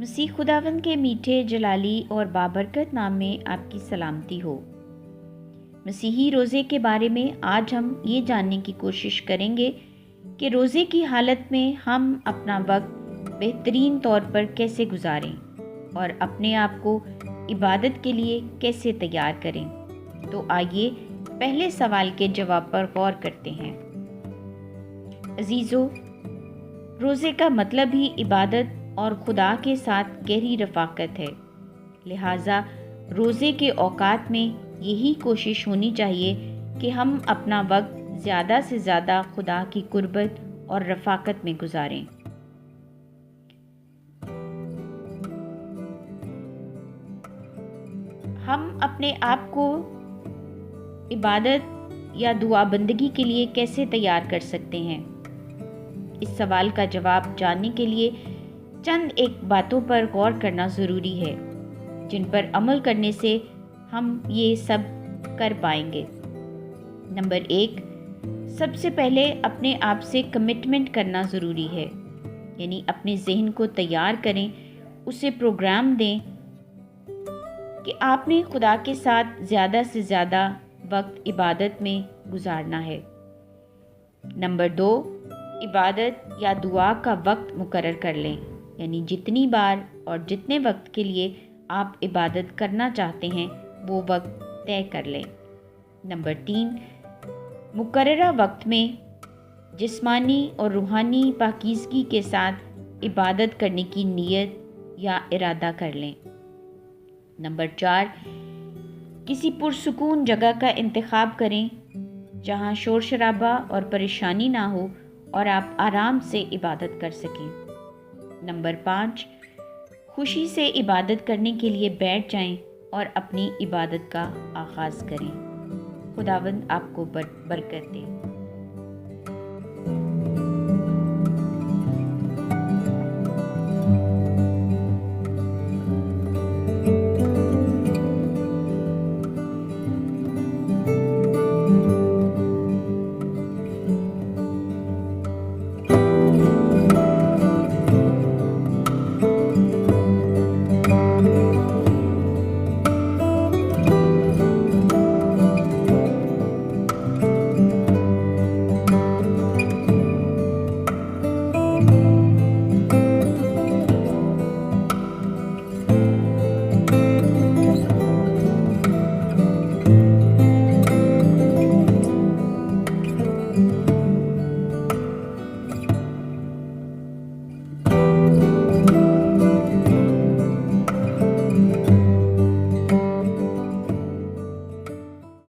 मसीह खुदावंद के मीठे जलाली और बाबरकत नाम में आपकी सलामती हो। मसीही रोज़े के बारे में आज हम ये जानने की कोशिश करेंगे कि रोज़े की हालत में हम अपना वक्त बेहतरीन तौर पर कैसे गुजारें और अपने आप को इबादत के लिए कैसे तैयार करें। तो आइए पहले सवाल के जवाब पर गौर करते हैं। अजीज़ों, रोज़े का मतलब ही इबादत और खुदा के साथ गहरी रफ़ाकत है। लिहाजा रोज़े के औकात में यही कोशिश होनी चाहिए कि हम अपना वक्त ज़्यादा से ज़्यादा खुदा की कुर्बत और रफ़ाकत में गुजारें। हम अपने आप को इबादत या दुआ बंदगी के लिए कैसे तैयार कर सकते हैं? इस सवाल का जवाब जानने के लिए चंद एक बातों पर गौर करना ज़रूरी है, जिन पर अमल करने से हम ये सब कर पाएंगे। नंबर 1, सबसे पहले अपने आप से कमिटमेंट करना ज़रूरी है, यानी अपने जहन को तैयार करें, उसे प्रोग्राम दें कि आपने खुदा के साथ ज़्यादा से ज़्यादा वक्त इबादत में गुजारना है। नंबर 2, इबादत या दुआ का वक्त मुकर्रर कर लें, यानी जितनी बार और जितने वक्त के लिए आप इबादत करना चाहते हैं वो वक्त तय कर लें। नंबर 3, मुकर्ररा वक्त में जिस्मानी और रूहानी पाकीज़गी के साथ इबादत करने की नीयत या इरादा कर लें। नंबर 4, किसी पुरसुकून जगह का इंतखाब करें जहां शोर शराबा और परेशानी ना हो और आप आराम से इबादत कर सकें। नंबर 5, खुशी से इबादत करने के लिए बैठ जाएं और अपनी इबादत का आगाज़ करें। खुदावंद आपको बरकत दे।